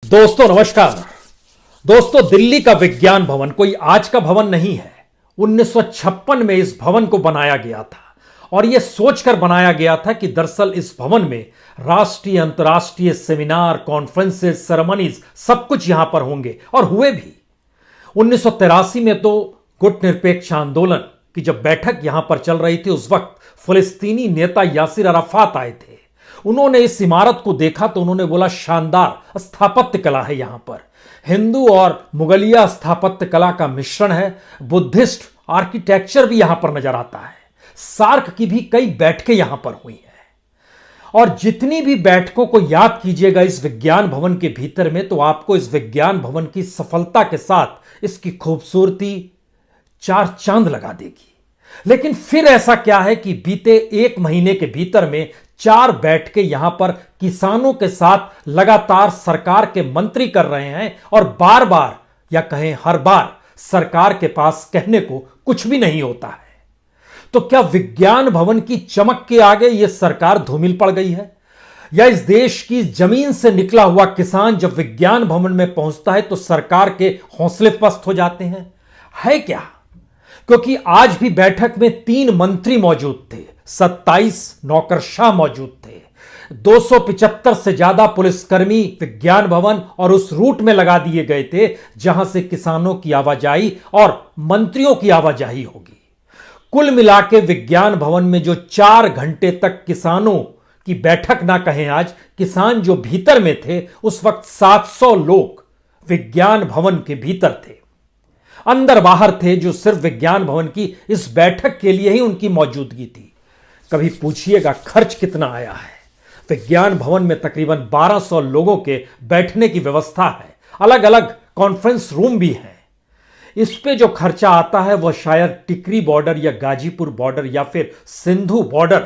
दोस्तों नमस्कार। दोस्तों, दिल्ली का विज्ञान भवन कोई आज का भवन नहीं है। 1956 में इस भवन को बनाया गया था और यह सोचकर बनाया गया था कि दरअसल इस भवन में राष्ट्रीय अंतर्राष्ट्रीय सेमिनार, कॉन्फ्रेंसेस, सेरेमनीज सब कुछ यहां पर होंगे और हुए भी। 1983 में तो गुट निरपेक्ष आंदोलन की जब बैठक यहां पर चल रही थी, उस वक्त फिलिस्तीनी नेता यासिर अराफात आए थे। उन्होंने इस इमारत को देखा तो उन्होंने बोला, शानदार स्थापत्य कला है, यहां पर हिंदू और मुगलिया स्थापत्य कला का मिश्रण है। बुद्धिस्ट आर्किटेक्चर भी यहां पर नजर आता है। सार्क की भी कई बैठकें यहां पर हुई हैं और जितनी भी बैठकों को याद कीजिएगा इस विज्ञान भवन के भीतर में, तो आपको इस विज्ञान भवन की सफलता के साथ इसकी खूबसूरती चार चांद लगा देगी। लेकिन फिर ऐसा क्या है कि बीते एक महीने के भीतर में 4 बैठकें यहां पर किसानों के साथ लगातार सरकार के मंत्री कर रहे हैं और बार बार या कहें हर बार सरकार के पास कहने को कुछ भी नहीं होता है। तो क्या विज्ञान भवन की चमक के आगे यह सरकार धूमिल पड़ गई है, या इस देश की जमीन से निकला हुआ किसान जब विज्ञान भवन में पहुंचता है तो सरकार के हौसले पस्त हो जाते हैं? है क्या? क्योंकि आज भी बैठक में 3 मंत्री मौजूद थे, 27 नौकरशाह मौजूद थे, 275 से ज्यादा पुलिसकर्मी विज्ञान भवन और उस रूट में लगा दिए गए थे जहां से किसानों की आवाजाही और मंत्रियों की आवाजाही होगी। कुल मिलाके विज्ञान भवन में जो 4 घंटे तक किसानों की बैठक ना कहें, आज किसान जो भीतर में थे, उस वक्त 700 लोग विज्ञान भवन के भीतर थे, अंदर बाहर थे, जो सिर्फ विज्ञान भवन की इस बैठक के लिए ही उनकी मौजूदगी थी। कभी पूछिएगा खर्च कितना आया है? विज्ञान भवन में तकरीबन 1200 लोगों के बैठने की व्यवस्था है, अलग अलग कॉन्फ्रेंस रूम भी हैं। इस पे जो खर्चा आता है वह शायद टिकरी बॉर्डर या गाजीपुर बॉर्डर या फिर सिंधु बॉर्डर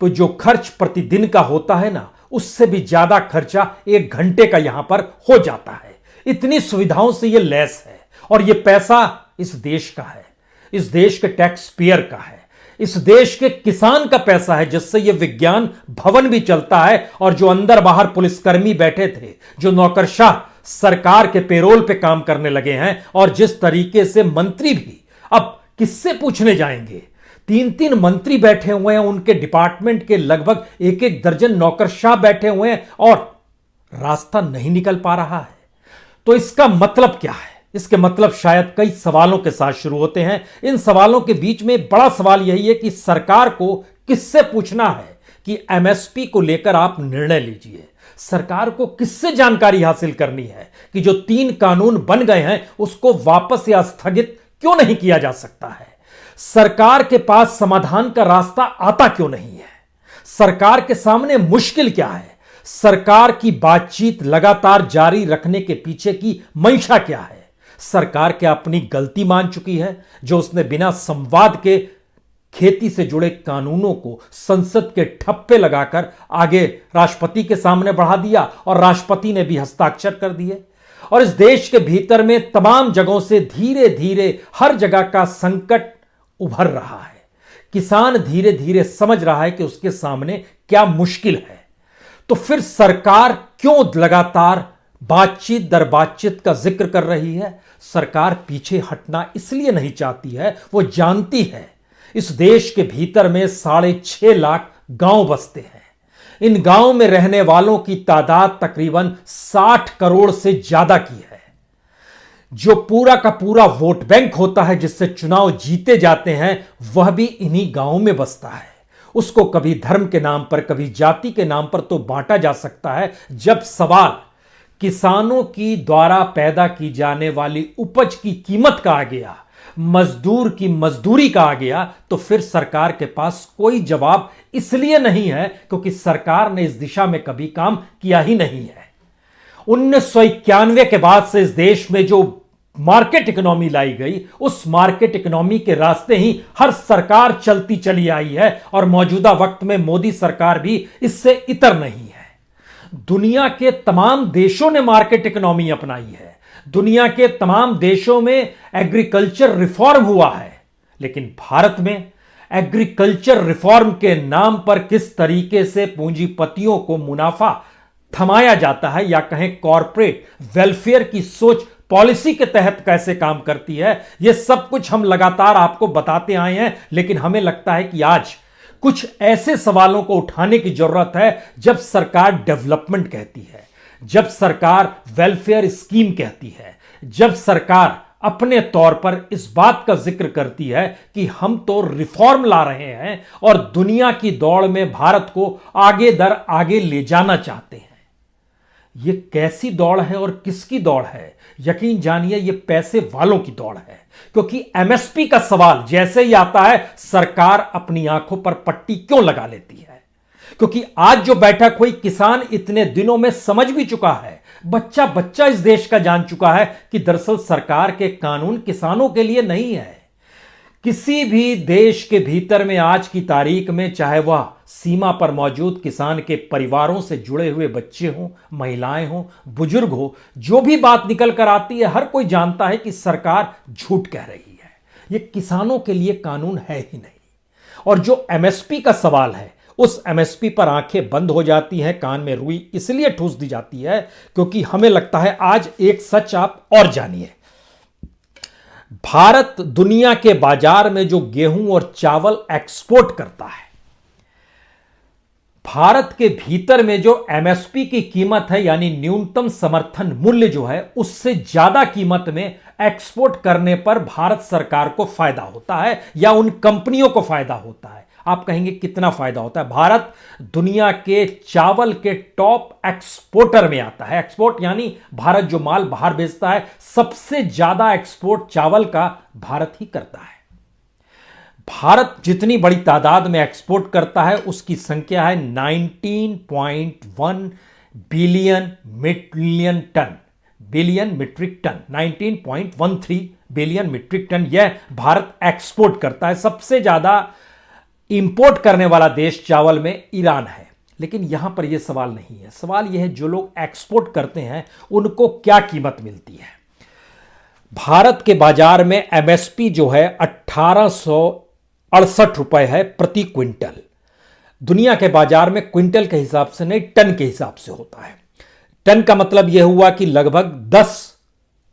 पर जो खर्च प्रतिदिन का होता है ना, उससे भी ज्यादा खर्चा 1 घंटे का यहां पर हो जाता है। इतनी सुविधाओं से यह लैस है और यह पैसा इस देश का है, इस देश के टैक्स पेयर का है, इस देश के किसान का पैसा है, जिससे यह विज्ञान भवन भी चलता है। और जो अंदर बाहर पुलिसकर्मी बैठे थे, जो नौकरशाह सरकार के पेरोल पे काम करने लगे हैं, और जिस तरीके से मंत्री भी अब किससे पूछने जाएंगे? 3-3 मंत्री बैठे हुए हैं, उनके डिपार्टमेंट के लगभग 1-1 दर्जन नौकरशाह बैठे हुए हैं और रास्ता नहीं निकल पा रहा है। तो इसका मतलब क्या है? इसके मतलब शायद कई सवालों के साथ शुरू होते हैं। इन सवालों के बीच में बड़ा सवाल यही है कि सरकार को किससे पूछना है कि एमएसपी को लेकर आप निर्णय लीजिए। सरकार को किससे जानकारी हासिल करनी है कि जो 3 कानून बन गए हैं उसको वापस या स्थगित क्यों नहीं किया जा सकता है? सरकार के पास समाधान का रास्ता आता क्यों नहीं है? सरकार के सामने मुश्किल क्या है? सरकार की बातचीत लगातार जारी रखने के पीछे की मंशा क्या है? सरकार क्या अपनी गलती मान चुकी है जो उसने बिना संवाद के खेती से जुड़े कानूनों को संसद के ठप्पे लगाकर आगे राष्ट्रपति के सामने बढ़ा दिया और राष्ट्रपति ने भी हस्ताक्षर कर दिए? और इस देश के भीतर में तमाम जगहों से धीरे धीरे हर जगह का संकट उभर रहा है। किसान धीरे धीरे समझ रहा है कि उसके सामने क्या मुश्किल है। तो फिर सरकार क्यों लगातार बातचीत दर बातचीत का जिक्र कर रही है? सरकार पीछे हटना इसलिए नहीं चाहती है, वो जानती है इस देश के भीतर में 6.5 लाख गांव बसते हैं। इन गांव में रहने वालों की तादाद तकरीबन 60 करोड़ से ज्यादा की है। जो पूरा का पूरा वोट बैंक होता है जिससे चुनाव जीते जाते हैं, वह भी इन्हीं गांवों में बसता है। उसको कभी धर्म के नाम पर, कभी जाति के नाम पर तो बांटा जा सकता है। जब सवाल किसानों की द्वारा पैदा की जाने वाली उपज की कीमत का आ गया, मजदूर की मजदूरी का आ गया, तो फिर सरकार के पास कोई जवाब इसलिए नहीं है क्योंकि सरकार ने इस दिशा में कभी काम किया ही नहीं है। 1991 के बाद से इस देश में जो मार्केट इकोनॉमी लाई गई, उस मार्केट इकोनॉमी के रास्ते ही हर सरकार चलती चली आई है और मौजूदा वक्त में मोदी सरकार भी इससे इतर नहीं है। दुनिया के तमाम देशों ने मार्केट इकोनॉमी अपनाई है, दुनिया के तमाम देशों में एग्रीकल्चर रिफॉर्म हुआ है, लेकिन भारत में एग्रीकल्चर रिफॉर्म के नाम पर किस तरीके से पूंजीपतियों को मुनाफा थमाया जाता है, या कहें कॉरपोरेट वेलफेयर की सोच पॉलिसी के तहत कैसे काम करती है, यह सब कुछ हम लगातार आपको बताते आए हैं। लेकिन हमें लगता है कि आज कुछ ऐसे सवालों को उठाने की जरूरत है जब सरकार डेवलपमेंट कहती है, जब सरकार वेलफेयर स्कीम कहती है, जब सरकार अपने तौर पर इस बात का जिक्र करती है कि हम तो रिफॉर्म ला रहे हैं और दुनिया की दौड़ में भारत को आगे दर आगे ले जाना चाहते हैं। ये कैसी दौड़ है और किसकी दौड़ है? यकीन जानिए, ये पैसे वालों की दौड़ है। क्योंकि एमएसपी का सवाल जैसे ही आता है, सरकार अपनी आंखों पर पट्टी क्यों लगा लेती है? क्योंकि आज जो बैठक हुई, किसान इतने दिनों में समझ भी चुका है, बच्चा बच्चा इस देश का जान चुका है कि दरअसल सरकार के कानून किसानों के लिए नहीं है। किसी भी देश के भीतर में आज की तारीख में, चाहे वह सीमा पर मौजूद किसान के परिवारों से जुड़े हुए बच्चे हों, महिलाएं हों, बुजुर्ग हो, जो भी बात निकल कर आती है, हर कोई जानता है कि सरकार झूठ कह रही है। यह किसानों के लिए कानून है ही नहीं। और जो एमएसपी का सवाल है, उस एमएसपी पर आंखें बंद हो जाती हैं, कान में रुई इसलिए ठूस दी जाती है क्योंकि हमें लगता है आज एक सच आप और जानिए। भारत दुनिया के बाजार में जो गेहूं और चावल एक्सपोर्ट करता है, भारत के भीतर में जो एमएसपी की कीमत है, यानी न्यूनतम समर्थन मूल्य जो है, उससे ज्यादा कीमत में एक्सपोर्ट करने पर भारत सरकार को फायदा होता है या उन कंपनियों को फायदा होता है। आप कहेंगे कितना फायदा होता है? भारत दुनिया के चावल के टॉप एक्सपोर्टर में आता है। एक्सपोर्ट यानी भारत जो माल बाहर बेचता है, सबसे ज्यादा एक्सपोर्ट चावल का भारत ही करता है। भारत जितनी बड़ी तादाद में एक्सपोर्ट करता है, उसकी संख्या है 19.1 billion metric ton 19.13 billion metric ton यह भारत एक्सपोर्ट करता है। सबसे ज्यादा इंपोर्ट करने वाला देश चावल में ईरान है। लेकिन यहां पर यह सवाल नहीं है। सवाल यह है, जो लोग एक्सपोर्ट करते हैं उनको क्या कीमत मिलती है? भारत के बाजार में एमएसपी जो है 1868 रुपए है प्रति क्विंटल। दुनिया के बाजार में क्विंटल के हिसाब से नहीं, टन के हिसाब से होता है। टन का मतलब यह हुआ कि लगभग 10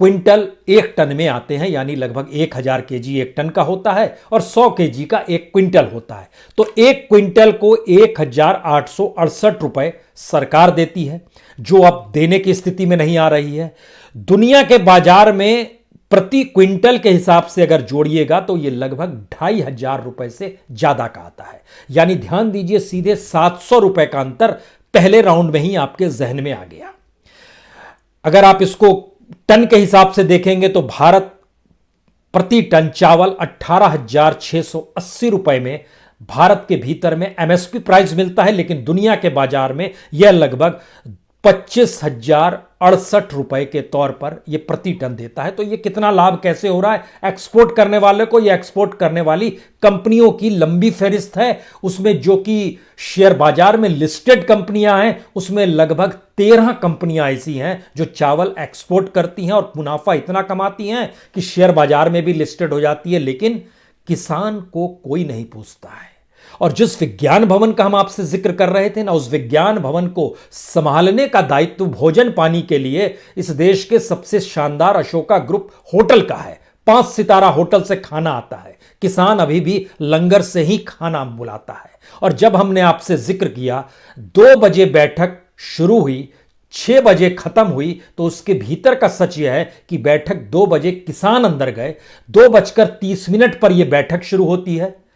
क्विंटल एक टन में आते हैं, यानी लगभग 1000 केजी एक टन का होता है और 100 केजी का एक क्विंटल होता है। तो एक क्विंटल को 1868 रुपए सरकार देती है, जो अब देने की स्थिति में नहीं आ रही है। दुनिया के बाजार में प्रति क्विंटल के हिसाब से अगर जोड़िएगा तो यह लगभग 2500 रुपए से ज्यादा का आता है। यानी ध्यान दीजिए, सीधे 700 रुपए का अंतर पहले राउंड में ही आपके जहन में आ गया। अगर आप इसको टन के हिसाब से देखेंगे तो भारत प्रति टन चावल 18,680 रुपए में भारत के भीतर में एमएसपी प्राइस मिलता है, लेकिन दुनिया के बाजार में यह लगभग 25,068 रुपए के तौर पर यह प्रति टन देता है। तो यह कितना लाभ कैसे हो रहा है एक्सपोर्ट करने वाले को? यह एक्सपोर्ट करने वाली कंपनियों की लंबी फहरिस्त है। उसमें जो कि शेयर बाजार में लिस्टेड कंपनियां हैं, उसमें लगभग 13 कंपनियां ऐसी हैं जो चावल एक्सपोर्ट करती हैं और मुनाफा इतना कमाती हैं कि शेयर बाजार में भी लिस्टेड हो जाती है। लेकिन किसान को कोई नहीं पूछता है। और जिस विज्ञान भवन का हम आपसे जिक्र कर रहे थे ना, उस विज्ञान भवन को संभालने का दायित्व भोजन पानी के लिए इस देश के सबसे शानदार अशोका ग्रुप होटल का है। 5 सितारा होटल से खाना आता है। किसान अभी भी लंगर से ही खाना बुलाता है। और जब हमने आपसे जिक्र किया 2 बजे बैठक शुरू हुई, 6 बजे खत्म हुई, तो उसके भीतर का सच यह है कि बैठक 2 बजे किसान अंदर गए, 2:30 पर यह बैठक शुरू होती है।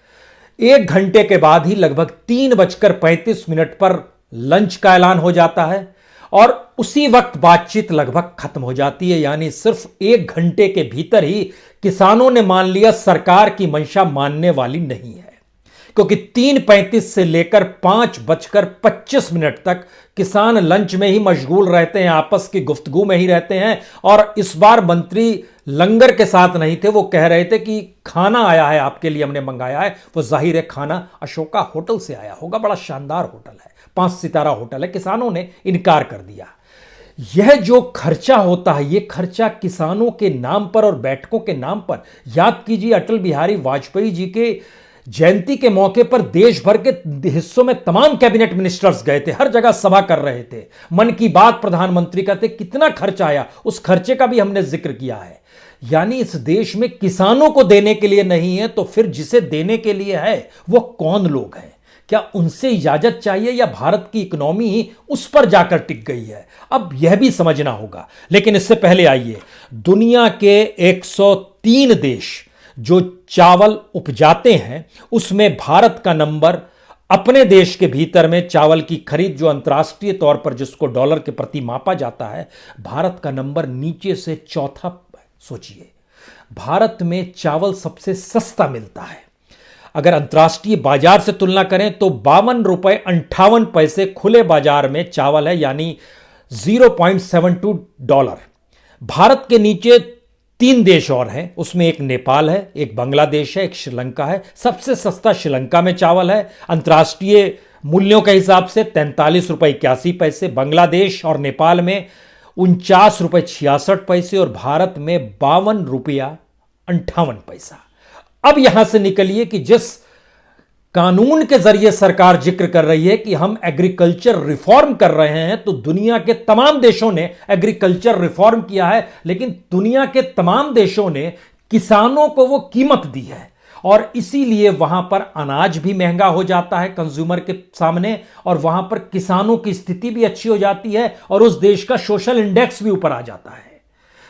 1 घंटे के बाद ही लगभग 3:35 पर लंच का ऐलान हो जाता है और उसी वक्त बातचीत लगभग खत्म हो जाती है। यानी सिर्फ 1 घंटे के भीतर ही किसानों ने मान लिया सरकार की मंशा मानने वाली नहीं है, क्योंकि 3:35 से लेकर 5:25 तक किसान लंच में ही मशगूल रहते हैं, आपस की गुफ्तगू में ही रहते हैं। और इस बार मंत्री लंगर के साथ नहीं थे, वो कह रहे थे कि खाना आया है आपके लिए, हमने मंगाया है। वो जाहिर है खाना अशोका होटल से आया होगा, बड़ा शानदार होटल है, 5 सितारा होटल है। किसानों ने इनकार कर दिया। यह जो खर्चा होता है, यह खर्चा किसानों के नाम पर और बैठकों के नाम पर। याद कीजिए अटल बिहारी वाजपेयी जी के जयंती के मौके पर देश भर के हिस्सों में तमाम कैबिनेट मिनिस्टर्स गए थे, हर जगह सभा कर रहे थे। मन की बात प्रधानमंत्री का थे, कितना खर्च आया उस खर्चे का भी हमने जिक्र किया है। यानी इस देश में किसानों को देने के लिए नहीं है तो फिर जिसे देने के लिए है वो कौन लोग हैं? क्या उनसे इजाजत चाहिए या भारत की इकोनॉमी ही उस पर जाकर टिक गई है? अब यह भी समझना होगा। लेकिन इससे पहले आइए, दुनिया के 103 देश जो चावल उपजाते हैं उसमें भारत का नंबर, अपने देश के भीतर में चावल की खरीद जो अंतर्राष्ट्रीय तौर पर जिसको डॉलर के प्रति मापा जाता है, भारत का नंबर नीचे से चौथा। सोचिए, भारत में चावल सबसे सस्ता मिलता है। अगर अंतर्राष्ट्रीय बाजार से तुलना करें तो 52.58 रुपए खुले बाजार में चावल है, यानी $0.72। भारत के नीचे 3 देश और हैं, उसमें एक नेपाल है, एक बांग्लादेश है, एक श्रीलंका है। सबसे सस्ता श्रीलंका में चावल है अंतर्राष्ट्रीय मूल्यों के हिसाब से $43.81। बांग्लादेश और नेपाल में $49.66 और भारत में $52.58। अब यहां से निकलिए कि जिस कानून के जरिए सरकार जिक्र कर रही है कि हम एग्रीकल्चर रिफॉर्म कर रहे हैं, तो दुनिया के तमाम देशों ने एग्रीकल्चर रिफॉर्म किया है, लेकिन दुनिया के तमाम देशों ने किसानों को वो कीमत दी है और इसीलिए वहां पर अनाज भी महंगा हो जाता है कंज्यूमर के सामने और वहां पर किसानों की स्थिति भी अच्छी हो जाती है और उस देश का सोशल इंडेक्स भी ऊपर आ जाता है।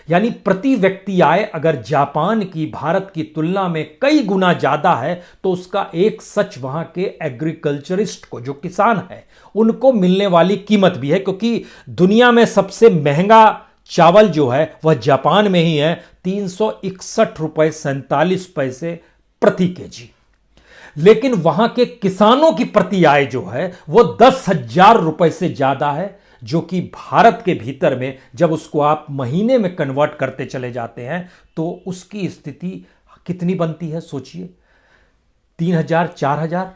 यानी प्रति व्यक्ति आय अगर जापान की भारत की तुलना में कई गुना ज्यादा है तो उसका एक सच वहां के एग्रीकल्चरिस्ट को, जो किसान है, उनको मिलने वाली कीमत भी है, क्योंकि दुनिया में सबसे महंगा चावल जो है वह जापान में ही है, $361.47 प्रति केजी। लेकिन वहां के किसानों की प्रति आय जो है वो 10,000 रुपए से ज्यादा है, जो कि भारत के भीतर में जब उसको आप महीने में कन्वर्ट करते चले जाते हैं तो उसकी स्थिति कितनी बनती है? सोचिए, 3,000, 4,000?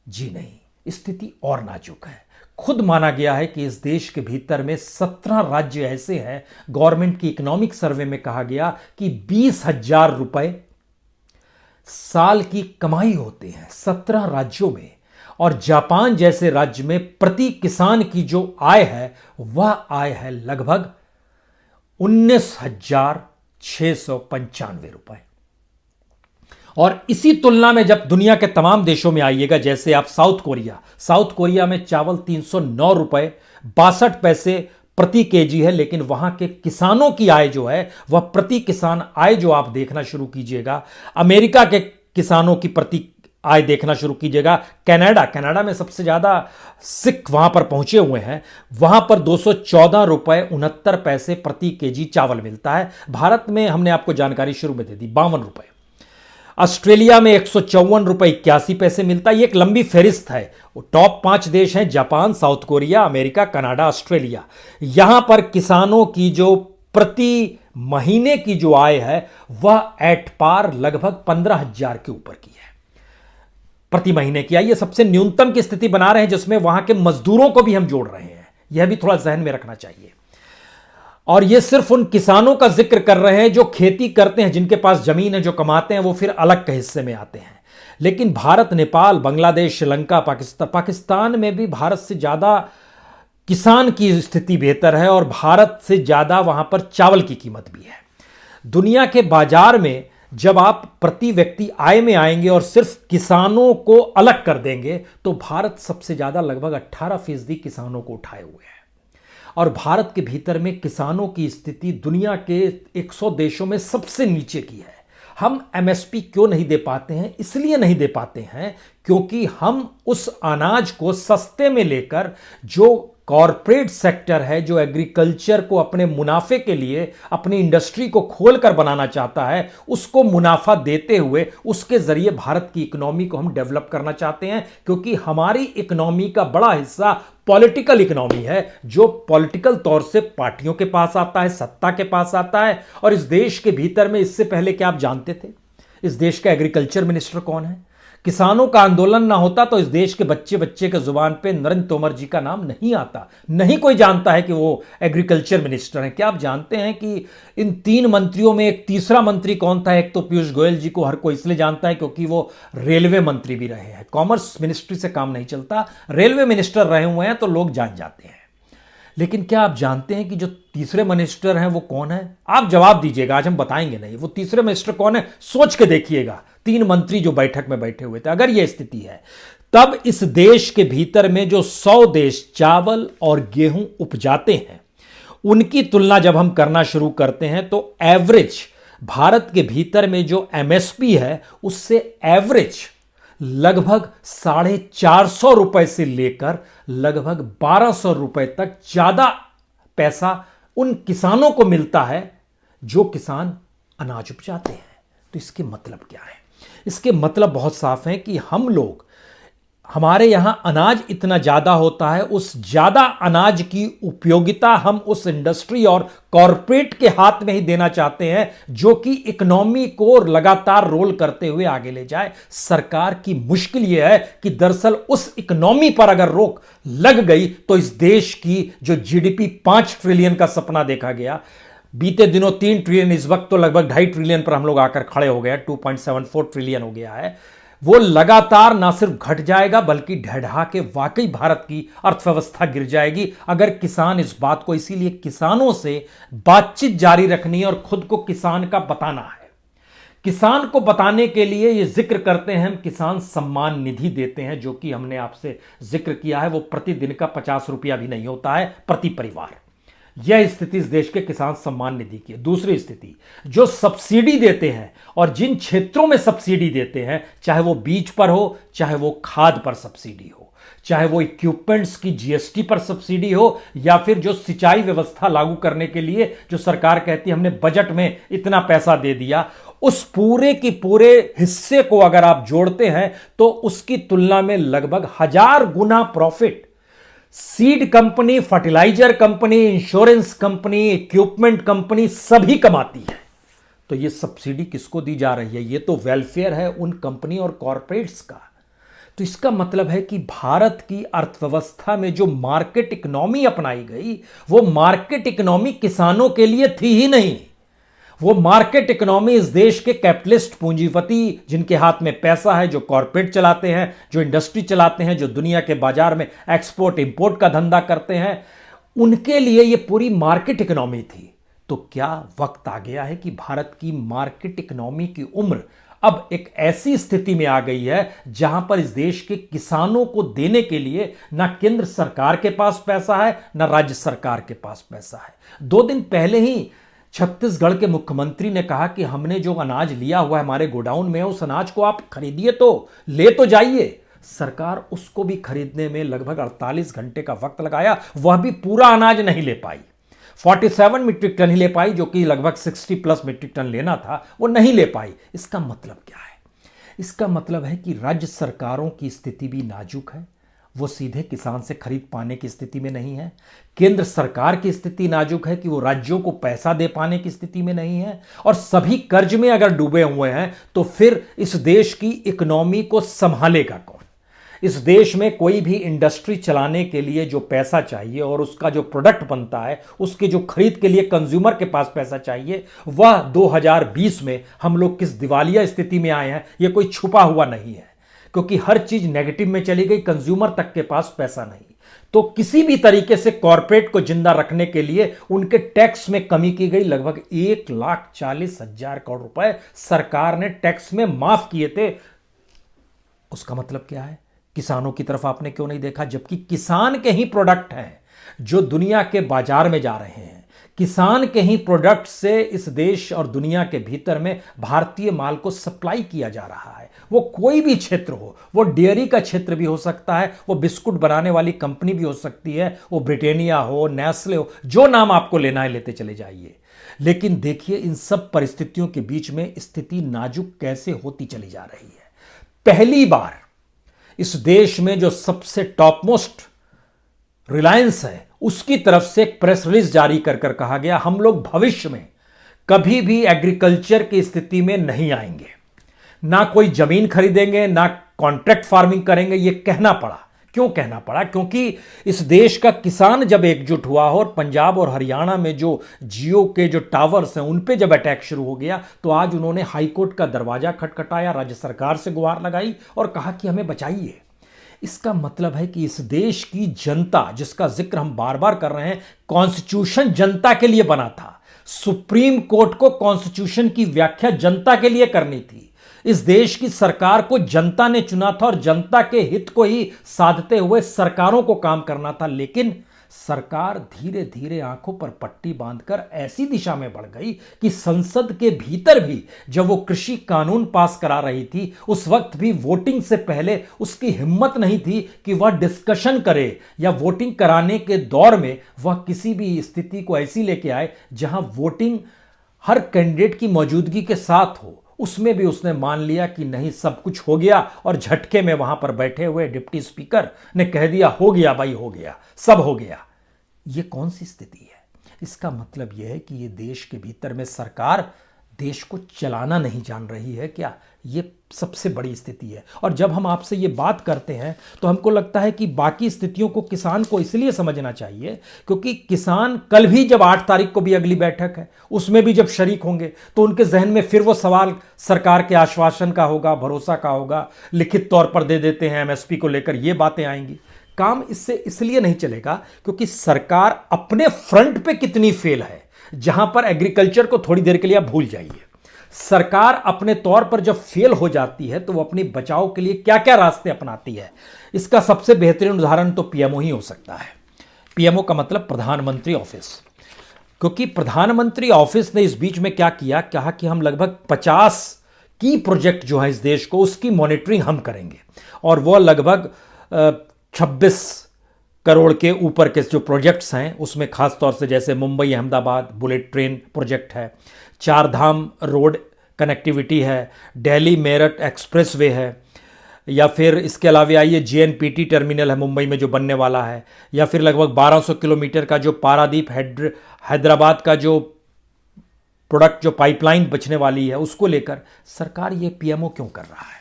जी नहीं, स्थिति और नाजुक है। खुद माना गया है कि इस देश के भीतर में 17 राज्य ऐसे हैं, गवर्नमेंट की इकोनॉमिक सर्वे में कहा गया कि 20,000 रुपए साल की कमाई होते हैं 17 राज्यों में, और जापान जैसे राज्य में प्रति किसान की जो आय है वह आय है लगभग 19,695 रुपए। और इसी तुलना में जब दुनिया के तमाम देशों में आइएगा, जैसे आप साउथ कोरिया में चावल 309 रुपए 62 पैसे प्रति केजी है, लेकिन वहां के किसानों की आय जो है वह प्रति किसान आय जो आप देखना शुरू कीजिएगा, अमेरिका के किसानों की प्रति आय देखना शुरू कीजिएगा, कनाडा में सबसे ज्यादा सिख वहां पर पहुंचे हुए हैं, वहां पर 214 रुपए 69 पैसे प्रति केजी चावल मिलता है। भारत में हमने आपको जानकारी शुरू में दे दी 52 रुपए। ऑस्ट्रेलिया में 154 रुपए 81 पैसे मिलता है। ये एक लंबी फहरिस्त है। टॉप 5 देश हैं Japan, south Korea, America, Canada, Australia. यहां पर किसानों की जो प्रति महीने की जो आय है वह एट पार लगभग 15,000 के ऊपर की है प्रति महीने की आय। ये सबसे न्यूनतम की स्थिति बना रहे हैं, जिसमें वहां के मजदूरों को भी हम जोड़ रहे हैं। यह भी थोड़ा जहन में रखना चाहिए। और ये सिर्फ उन किसानों का जिक्र कर रहे हैं जो खेती करते हैं, जिनके पास जमीन है, जो कमाते हैं, वो फिर अलग के हिस्से में आते हैं। लेकिन भारत, नेपाल, बांग्लादेश, श्रीलंका, पाकिस्तान में भी भारत से ज्यादा किसान की स्थिति बेहतर है और भारत से ज्यादा वहां पर चावल की कीमत भी है। दुनिया के बाजार में जब आप प्रति व्यक्ति आय में आएंगे और सिर्फ किसानों को अलग कर देंगे तो भारत सबसे ज्यादा लगभग 18% किसानों को उठाए हुए है। और भारत के भीतर में किसानों की स्थिति दुनिया के 100 देशों में सबसे नीचे की है। हम एमएसपी क्यों नहीं दे पाते हैं? इसलिए नहीं दे पाते हैं क्योंकि हम उस अनाज को सस्ते में लेकर, जो कॉरपोरेट सेक्टर है, जो एग्रीकल्चर को अपने मुनाफे के लिए अपनी इंडस्ट्री को खोलकर बनाना चाहता है, उसको मुनाफा देते हुए उसके जरिए भारत की इकोनॉमी को हम डेवलप करना चाहते हैं। क्योंकि हमारी इकोनॉमी का बड़ा हिस्सा पॉलिटिकल इकोनॉमी है, जो पॉलिटिकल तौर से पार्टियों के पास आता है, सत्ता के पास आता है। और इस देश के भीतर में, इससे पहले क्या आप जानते थे इस देश का एग्रीकल्चर मिनिस्टर कौन है? किसानों का आंदोलन ना होता तो इस देश के बच्चे बच्चे के जुबान पे नरेंद्र तोमर जी का नाम नहीं आता। नहीं कोई जानता है कि वो एग्रीकल्चर मिनिस्टर हैं। क्या आप जानते हैं कि इन 3 मंत्रियों में एक तीसरा मंत्री कौन था? एक तो पीयूष गोयल जी को हर कोई इसलिए जानता है क्योंकि वो रेलवे मंत्री भी रहे हैं। कॉमर्स मिनिस्ट्री से काम नहीं चलता, रेलवे मिनिस्टर रहे हुए हैं तो लोग जान जाते हैं। लेकिन क्या आप जानते हैं कि जो तीसरे मिनिस्टर हैं वो कौन है? आप जवाब दीजिएगा, आज हम बताएंगे नहीं। वो तीसरे मिनिस्टर कौन है सोच के देखिएगा। 3 मंत्री जो बैठक में बैठे हुए थे। अगर यह स्थिति है तब इस देश के भीतर में जो 100 देश चावल और गेहूं उपजाते हैं उनकी तुलना जब हम करना शुरू करते हैं तो एवरेज भारत के भीतर में जो एमएसपी है उससे एवरेज लगभग 450 रुपए से लेकर लगभग 1200 रुपए तक ज्यादा पैसा उन किसानों को मिलता है जो किसान अनाज उपजाते हैं। तो इसके मतलब क्या है? इसके मतलब बहुत साफ है कि हम लोग, हमारे यहां अनाज इतना ज्यादा होता है, उस ज्यादा अनाज की उपयोगिता हम उस इंडस्ट्री और कॉरपोरेट के हाथ में ही देना चाहते हैं जो कि इकोनॉमी को लगातार रोल करते हुए आगे ले जाए। सरकार की मुश्किल यह है कि दरअसल उस इकोनॉमी पर अगर रोक लग गई तो इस देश की जो जीडीपी 5 ट्रिलियन का सपना देखा गया, बीते दिनों 3 ट्रिलियन, इस वक्त तो लगभग 2.5 ट्रिलियन पर हम लोग आकर खड़े हो गए, 2.74 ट्रिलियन हो गया है, वो लगातार ना सिर्फ घट जाएगा बल्कि ढह के वाकई भारत की अर्थव्यवस्था गिर जाएगी अगर किसान इस बात को, इसीलिए किसानों से बातचीत जारी रखनी है और खुद को किसान का बताना है। किसान को बताने के लिए ये जिक्र करते हैं हम किसान सम्मान निधि देते हैं, जो कि हमने आपसे जिक्र किया है, वो प्रतिदिन का 50 रुपया भी नहीं होता है प्रति परिवार। यह स्थिति इस देश के किसान सम्मान निधि की है। दूसरी स्थिति, जो सब्सिडी देते हैं और जिन क्षेत्रों में सब्सिडी देते हैं, चाहे वो बीज पर हो, चाहे वो खाद पर सब्सिडी हो, चाहे वो इक्विपमेंट्स की जीएसटी पर सब्सिडी हो, या फिर जो सिंचाई व्यवस्था लागू करने के लिए जो सरकार कहती है हमने बजट में इतना पैसा दे दिया, उस पूरे की पूरे हिस्से को अगर आप जोड़ते हैं तो उसकी तुलना में लगभग 1000 गुना profit seed company, fertiliser company, insurance company, equipment company सभी कमाती है। तो ये सब्सिडी किसको दी जा रही है? ये तो वेलफेयर है उन कंपनी और कॉरपोरेट्स का। तो इसका मतलब है कि भारत की अर्थव्यवस्था में जो मार्केट इकोनॉमी अपनाई गई, वो मार्केट इकोनॉमी किसानों के लिए थी ही नहीं। वो मार्केट इकोनॉमी इस देश के कैपिटलिस्ट पूंजीपति जिनके हाथ में पैसा है, जो कॉरपोरेट चलाते हैं, जो इंडस्ट्री चलाते हैं, जो दुनिया के बाजार में एक्सपोर्ट इंपोर्ट का धंधा करते हैं, उनके लिए ये पूरी मार्केट इकोनॉमी थी। तो क्या वक्त आ गया है कि भारत की मार्केट इकोनॉमी की उम्र अब एक ऐसी स्थिति में आ गई है जहां पर इस देश के किसानों को देने के लिए ना केंद्र सरकार के पास पैसा है, ना राज्य सरकार के पास पैसा है। 2 दिन पहले ही छत्तीसगढ़ के मुख्यमंत्री ने कहा कि हमने जो अनाज लिया हुआ है हमारे गोडाउन में, उस अनाज को आप खरीदिए, तो ले तो जाइए। सरकार उसको भी खरीदने में लगभग 48 घंटे का वक्त लगाया, वह भी पूरा अनाज नहीं ले पाई। 47 मीट्रिक टन ही ले पाई, जो कि लगभग 60+ मीट्रिक टन लेना था, वो नहीं ले पाई। इसका मतलब क्या है? इसका मतलब है कि राज्य सरकारों की स्थिति भी नाजुक है, वो सीधे किसान से खरीद पाने की स्थिति में नहीं है। केंद्र सरकार की स्थिति नाजुक है कि वो राज्यों को पैसा दे पाने की स्थिति में नहीं है, और सभी कर्ज में अगर डूबे हुए हैं तो फिर इस देश की इकोनॉमी को संभालेगा कौन? इस देश में कोई भी इंडस्ट्री चलाने के लिए जो पैसा चाहिए और उसका जो प्रोडक्ट बनता है, उसके जो खरीद के लिए कंज्यूमर के पास पैसा चाहिए, वह 2020 में हम लोग किस दिवालिया स्थिति में आए हैं, यह कोई छुपा हुआ नहीं है, क्योंकि हर चीज नेगेटिव में चली गई, कंज्यूमर तक के पास पैसा नहीं। तो किसी भी तरीके से कॉरपोरेट को जिंदा रखने के लिए उनके टैक्स में कमी की गई। लगभग 1,40,000 करोड़ रुपए सरकार ने टैक्स में माफ किए थे। उसका मतलब क्या है? किसानों की तरफ आपने क्यों नहीं देखा? जबकि किसान के ही प्रोडक्ट हैं जो दुनिया के बाजार में जा रहे हैं। किसान के ही प्रोडक्ट से इस देश और दुनिया के भीतर में भारतीय माल को सप्लाई किया जा रहा है। वो कोई भी क्षेत्र हो, वो डेयरी का क्षेत्र भी हो सकता है, वो बिस्कुट बनाने वाली कंपनी भी हो सकती है, वो ब्रिटेनिया हो, नेस्ले हो, जो नाम आपको लेना है लेते चले जाइए। लेकिन देखिए इन सब परिस्थितियों के बीच में स्थिति नाजुक कैसे होती चली जा रही है। पहली बार इस देश में जो सबसे टॉप मोस्ट रिलायंस है, उसकी तरफ से एक प्रेस रिलीज जारी कर कहा गया, हम लोग भविष्य में कभी भी एग्रीकल्चर की स्थिति में नहीं आएंगे, ना कोई जमीन खरीदेंगे, ना कॉन्ट्रैक्ट फार्मिंग करेंगे, ये कहना पड़ा। क्यों कहना पड़ा? क्योंकि इस देश का किसान जब एकजुट हुआ हो और पंजाब और हरियाणा में जो जियो के जो टावर्स हैं उन पे जब अटैक शुरू हो गया, तो आज उन्होंने हाईकोर्ट का दरवाजा खटखटाया, राज्य सरकार से गुहार लगाई और कहा कि हमें बचाइए। इसका मतलब है कि इस देश की जनता, जिसका जिक्र हम बार बार कर रहे हैं, कॉन्स्टिट्यूशन जनता के लिए बना था। सुप्रीम कोर्ट को कॉन्स्टिट्यूशन की व्याख्या जनता के लिए करनी थी। इस देश की सरकार को जनता ने चुना था और जनता के हित को ही साधते हुए सरकारों को काम करना था। लेकिन सरकार धीरे धीरे आंखों पर पट्टी बांधकर ऐसी दिशा में बढ़ गई कि संसद के भीतर भी जब वो कृषि कानून पास करा रही थी, उस वक्त भी वोटिंग से पहले उसकी हिम्मत नहीं थी कि वह डिस्कशन करे या वोटिंग कराने के दौर में वह किसी भी स्थिति को ऐसी लेके आए जहां वोटिंग हर कैंडिडेट की मौजूदगी के साथ हो। उसमें भी उसने मान लिया कि नहीं, सब कुछ हो गया और झटके में वहां पर बैठे हुए डिप्टी स्पीकर ने कह दिया हो गया भाई, हो गया, सब हो गया। ये कौन सी स्थिति है? इसका मतलब यह है कि ये देश के भीतर में सरकार देश को चलाना नहीं जान रही है क्या? ये सबसे बड़ी स्थिति है। और जब हम आपसे ये बात करते हैं तो हमको लगता है कि बाकी स्थितियों को किसान को इसलिए समझना चाहिए क्योंकि किसान कल भी जब 8 तारीख को भी अगली बैठक है, उसमें भी जब शरीक होंगे तो उनके जहन में फिर वो सवाल सरकार के आश्वासन का होगा, भरोसा का होगा, लिखित तौर पर दे देते हैं एमएसपी को लेकर, ये बातें आएंगी। काम इससे इसलिए नहीं चलेगा क्योंकि सरकार अपने फ्रंट पे कितनी फेल है। जहां पर एग्रीकल्चर को थोड़ी देर के लिए आप भूल जाइए, सरकार अपने तौर पर जब फेल हो जाती है तो वो अपनी बचाव के लिए क्या क्या रास्ते अपनाती है। इसका सबसे बेहतरीन उदाहरण तो पीएमओ ही हो सकता है। पीएमओ का मतलब प्रधानमंत्री ऑफिस, क्योंकि प्रधानमंत्री ऑफिस ने इस बीच में क्या किया, कहा कि हम लगभग 50 की प्रोजेक्ट जो है इस देश को, उसकी मॉनिटरिंग हम करेंगे और वह लगभग 26 करोड़ के ऊपर के जो प्रोजेक्ट्स हैं उसमें खास तौर से जैसे Mumbai Ahmedabad bullet train project है, चार धाम रोड कनेक्टिविटी है, दिल्ली मेरठ एक्सप्रेसवे है, या फिर इसके अलावा आइए जेएनपीटी टर्मिनल है मुंबई में जो बनने वाला है, या फिर लगभग 1200 किलोमीटर का जो पारादीप हैदराबाद का जो प्रोडक्ट जो पाइपलाइन बचने वाली है उसको लेकर सरकार ये पीएमओ क्यों कर रहा है?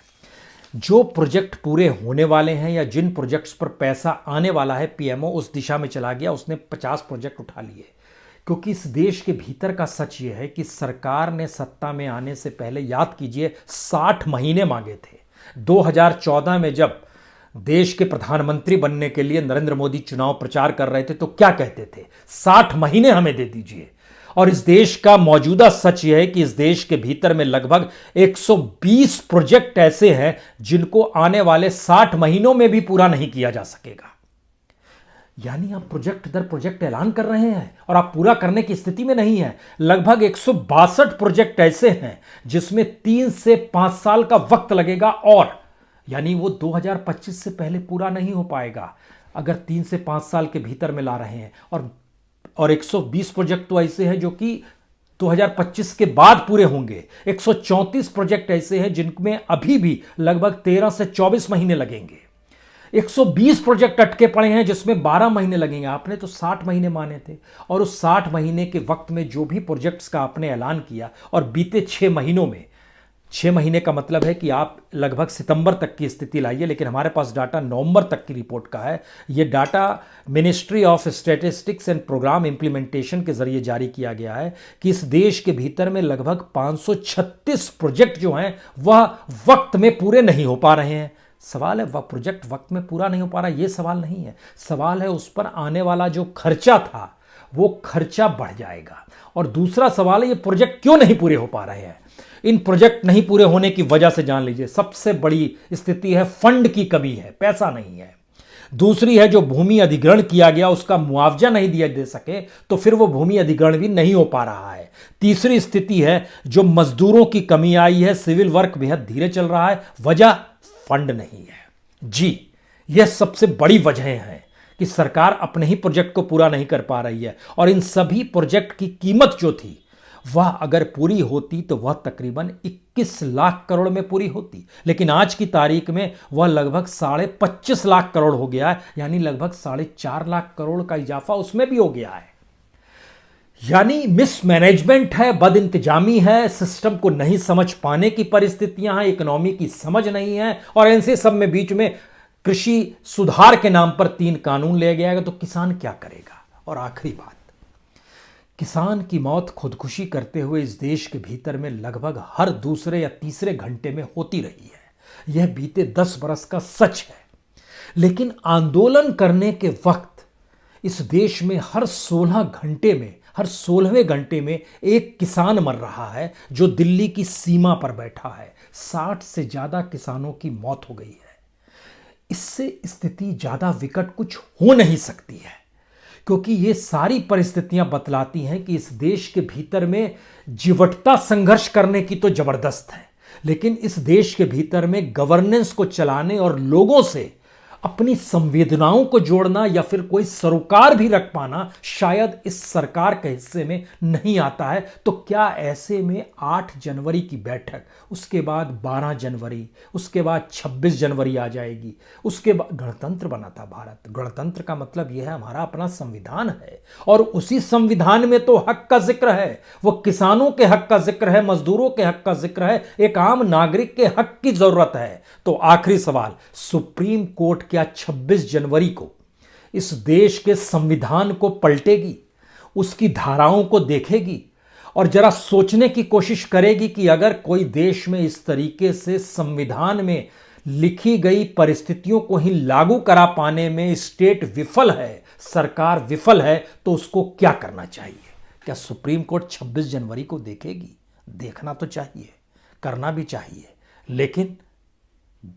जो प्रोजेक्ट पूरे होने वाले हैं या जिन प्रोजेक्ट्स पर पैसा आने वाला है, पीएमओ उस दिशा में चला गया, उसने 50 प्रोजेक्ट उठा लिए। क्योंकि इस देश के भीतर का सच ये है कि सरकार ने सत्ता में आने से पहले, याद कीजिए, 60 महीने मांगे थे। 2014 में जब देश के प्रधानमंत्री बनने के लिए नरेंद्र मोदी चुनाव प्रचार कर रहे थे तो क्या कहते थे? 60 महीने हमें दे दीजिए। और इस देश का मौजूदा सच यह है कि इस देश के भीतर में लगभग 120 प्रोजेक्ट ऐसे हैं जिनको आने वाले 60 महीनों में भी पूरा नहीं किया जा सकेगा। यानी आप प्रोजेक्ट दर प्रोजेक्ट ऐलान कर रहे हैं और आप पूरा करने की स्थिति में नहीं है। लगभग 162 प्रोजेक्ट ऐसे हैं जिसमें 3 से 5 साल का वक्त लगेगा और यानी वो 2025 से पहले पूरा नहीं हो पाएगा अगर 3 से 5 साल के भीतर में ला रहे हैं। और 120 प्रोजेक्ट तो ऐसे हैं जो कि 2025 के बाद पूरे होंगे। 134 प्रोजेक्ट ऐसे हैं जिनमें अभी भी लगभग 13 से 24 महीने लगेंगे। 120 प्रोजेक्ट अटके पड़े हैं जिसमें 12 महीने लगेंगे। आपने तो 60 महीने माने थे और उस 60 महीने के वक्त में जो भी प्रोजेक्ट्स का आपने ऐलान किया और बीते 6 महीनों में, 6 महीने का मतलब है कि आप लगभग सितंबर तक की स्थिति लाइए, लेकिन हमारे पास डाटा नवंबर तक की रिपोर्ट का है। यह data ministry of statistics and programme implementation के जरिए जारी किया गया है कि इस देश के भीतर में लगभग 536 प्रोजेक्ट जो हैं वह वक्त में पूरे नहीं हो पा रहे हैं। सवाल है वह प्रोजेक्ट वक्त में पूरा नहीं हो पा रहा, यह सवाल नहीं है। सवाल है उस पर आने वाला जो खर्चा था वो खर्चा बढ़ जाएगा। और दूसरा सवाल है ये प्रोजेक्ट क्यों नहीं पूरे हो पा रहे हैं। इन प्रोजेक्ट नहीं पूरे होने की वजह से जान लीजिए सबसे बड़ी स्थिति है फंड की कमी है, पैसा नहीं है। दूसरी है जो भूमि अधिग्रहण किया गया उसका मुआवजा नहीं दिया दे सके तो फिर वो भूमि अधिग्रहण भी नहीं हो पा रहा है। तीसरी स्थिति है जो मजदूरों की कमी आई है, सिविल वर्क बेहद धीरे चल रहा है, वजह फंड नहीं है। जी, यह सबसे बड़ी वजहें हैं कि सरकार अपने ही प्रोजेक्ट को पूरा नहीं कर पा रही है। और इन सभी प्रोजेक्ट की कीमत जो थी वह अगर पूरी होती तो वह तकरीबन 21 लाख करोड़ में पूरी होती, लेकिन आज की तारीख में वह लगभग 25.5 लाख करोड़ हो गया है, यानी लगभग 4.5 लाख करोड़ का इजाफा उसमें भी हो गया है। यानी मिसमैनेजमेंट है, बद इंतजामी है, सिस्टम को नहीं समझ पाने की परिस्थितियां हैं, इकोनॉमी की समझ नहीं है, और ऐसे सब में बीच में कृषि सुधार के नाम पर 3 कानून ले गया है, तो किसान क्या करेगा। और आखिरी बात, किसान की मौत खुदकुशी करते हुए इस देश के भीतर में लगभग हर दूसरे या तीसरे घंटे में होती रही है। यह बीते 10 बरस का सच है। लेकिन आंदोलन करने के वक्त इस देश में हर 16वें घंटे में एक किसान मर रहा है जो दिल्ली की सीमा पर बैठा है। 60 से ज्यादा किसानों की मौत हो गई है। इससे स्थिति ज्यादा विकट कुछ हो नहीं सकती है, क्योंकि ये सारी परिस्थितियां बतलाती हैं कि इस देश के भीतर में जिवटता संघर्ष करने की तो जबरदस्त है, लेकिन इस देश के भीतर में गवर्नेंस को चलाने और लोगों से अपनी संवेदनाओं को जोड़ना या फिर कोई सरोकार भी रख पाना शायद इस सरकार के हिस्से में नहीं आता है। तो क्या ऐसे में 8 जनवरी की बैठक, उसके बाद 12 जनवरी, उसके बाद 26 जनवरी आ जाएगी, उसके बाद गणतंत्र बना था भारत। गणतंत्र का मतलब यह है हमारा अपना संविधान है, और उसी संविधान में तो हक का जिक्र है। वो किसानों के हक का जिक्र है, मजदूरों के हक का जिक्र है, एक आम नागरिक के हक की जरूरत है। तो आखिरी सवाल, सुप्रीम कोर्ट क्या 26 जनवरी को इस देश के संविधान को पलटेगी, उसकी धाराओं को देखेगी और जरा सोचने की कोशिश करेगी कि अगर कोई देश में इस तरीके से संविधान में लिखी गई परिस्थितियों को ही लागू करा पाने में स्टेट विफल है, सरकार विफल है, तो उसको क्या करना चाहिए? क्या सुप्रीम कोर्ट 26 जनवरी को देखेगी? देखना तो चाहिए, करना भी चाहिए, लेकिन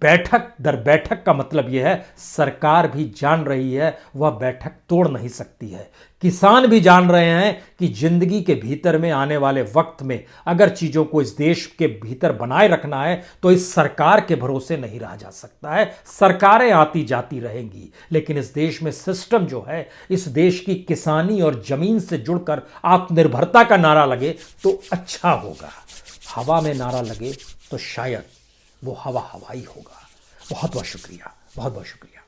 बैठक दर बैठक का मतलब यह है सरकार भी जान रही है वह बैठक तोड़ नहीं सकती है। किसान भी जान रहे हैं कि जिंदगी के भीतर में आने वाले वक्त में अगर चीजों को इस देश के भीतर बनाए रखना है तो इस सरकार के भरोसे नहीं रहा जा सकता है। सरकारें आती जाती रहेंगी, लेकिन इस देश में सिस्टम जो है, इस देश की किसानी और जमीन से जुड़कर आत्मनिर्भरता का नारा लगे तो अच्छा होगा। हवा में नारा लगे तो शायद वो हवा हवाई होगा। बहुत बहुत शुक्रिया, बहुत बहुत शुक्रिया।